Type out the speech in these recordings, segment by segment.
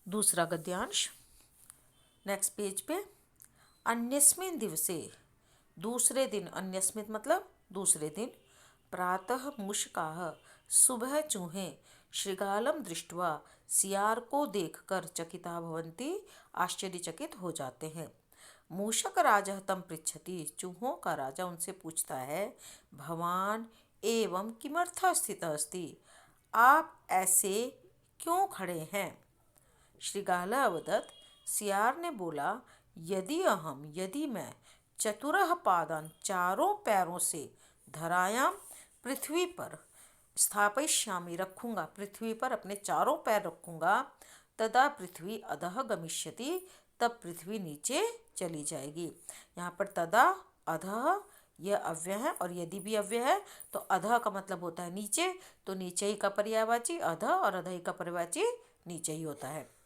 दूसरा गद्यांश next page पे। अन्यस्मिन् दिवसे, दूसरे दिन, अन्यस्मिन् मतलब दूसरे दिन, प्रातः मूषकाः, सुबह चूहे, श्रृगालं दृष्ट्वा, सियार को देखकर चकिता भवन्ति, आश्चर्यचकित हो जाते हैं। मूषक राजः तं पृच्छति, चूहों का राजा उनसे पूछता है, भवान एवं किमर्थः स्थितः अस्ति, आप ऐसे क्यों खड़े हैं। श्रृगालः अवदत्, सियार ने बोला, यदि मैं चतुरः पादान्, चारों पैरों से, धरायां, पृथ्वी पर, स्थापयिष्यामि, रखूंगा, पृथ्वी पर अपने चारों पैर रखूंगा, तदा पृथ्वी अधः गमिष्यति, तब पृथ्वी नीचे चली जाएगी। यहाँ पर तदा, अधः, यह अव्यय है और यदि भी अव्यय है तो अधः का मतलब होता है नीचे, तो नीचे ही का पर्यायवाची अधः और अधः ही का पर्यायवाची नीचे ही होता है।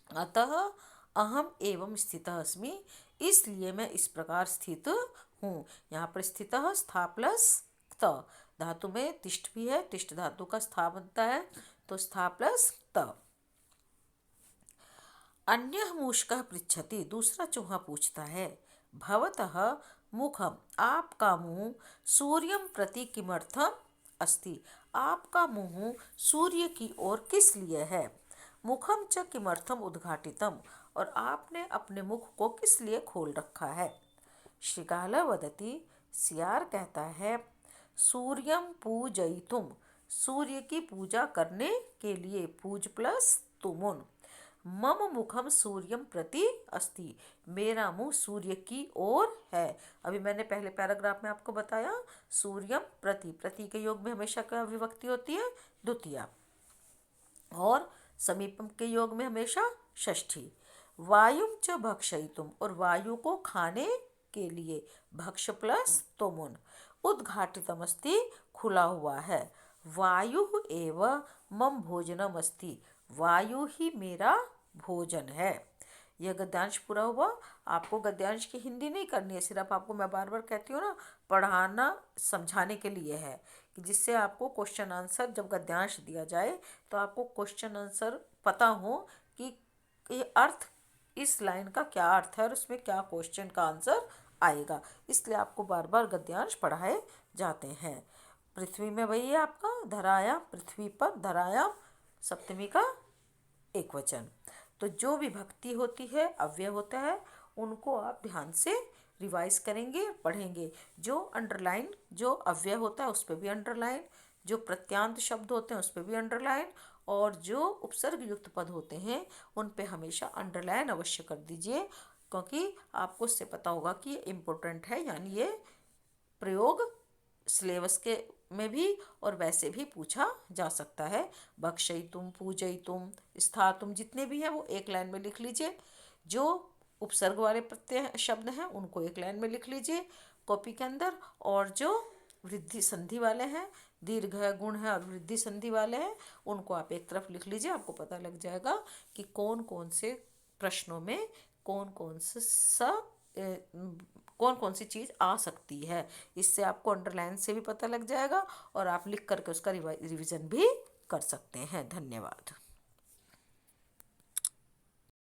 अतः अहम एवं स्थितः अस्मि, इसलिए मैं इस प्रकार स्थित हूँ। यहाँ पर स्थितः स्था प्लस त, धातु में तिष्ठ भी है, तिष्ठ धातु का स्था बनता है, तो स्था प्लस त। अन्यः मूषकः पृच्छति, दूसरा चूहा पूछता है, भवतः मुखम, आपका मुंह, सूर्यं प्रति किमर्थम अस्ति, आपका मुंह सूर्य की ओर किस लिए है। मुखम च किमर्थम उद्घाटितम, और आपने अपने मुख को किस लिए खोल रखा है। श्रृगालः वदति, सियार कहता है, सूर्यं पूजयितुम, सूर्य की पूजा करने के लिए, पूज प्लस तुमुन। मम मुखम सूर्यम प्रति अस्ति, मेरा मुंह सूर्य की ओर है। अभी मैंने पहले पैराग्राफ में आपको बताया, सूर्यम प्रति, प्रति के योग में हमेशा क्या विभक्ति होती है, द्वितीया, और समीपम के योग में हमेशा षष्ठी। वायुम च भक्षयितुम, और वायु को खाने के लिए, भक्ष प्लस तुमुन। उद्घाटितम अस्ति, खुला हुआ है। वायु एव मम भोजनम अस्ति, वायु ही मेरा भोजन है। यह गद्यांश पूरा हुआ। आपको गद्यांश की हिंदी नहीं करनी है, सिर्फ आपको मैं बार बार कहती हूँ ना, पढ़ाना समझाने के लिए है, कि जिससे आपको क्वेश्चन आंसर जब गद्यांश दिया जाए तो आपको क्वेश्चन आंसर पता हो कि ये अर्थ, इस लाइन का क्या अर्थ है और उसमें क्या क्वेश्चन का आंसर आएगा, इसलिए आपको बार बार गद्यांश पढ़ाए जाते हैं। पृथ्वी में वही है आपका, धराया, पृथ्वी पर, धराया सप्तमी का एक वचन। तो जो विभक्ति होती है, अव्यय होता है, उनको आप ध्यान से रिवाइज करेंगे, पढ़ेंगे। जो अंडरलाइन, जो अव्यय होता है उस पर भी अंडरलाइन, जो प्रत्यांत शब्द होते हैं उस पर भी अंडरलाइन, और जो उपसर्ग युक्त पद होते हैं उन पे हमेशा अंडरलाइन अवश्य कर दीजिए, क्योंकि आपको इससे पता होगा कि ये इम्पोर्टेंट है, यानी ये प्रयोग सिलेबस के में भी और वैसे भी पूछा जा सकता है। भक्षयितुम, पूजयितुम, स्थातुम, जितने भी हैं वो एक लाइन में लिख लीजिए। जो उपसर्ग वाले प्रत्यय शब्द हैं उनको एक लाइन में लिख लीजिए कॉपी के अंदर, और जो वृद्धि संधि वाले हैं, दीर्घ है, गुण है और वृद्धि संधि वाले हैं, उनको आप एक तरफ लिख लीजिए। आपको पता लग जाएगा कि कौन कौन से प्रश्नों में कौन कौन सी चीज़ आ सकती है। इससे आपको अंडरलाइन से भी पता लग जाएगा और आप लिख करके उसका रिवीजन भी कर सकते हैं। धन्यवाद।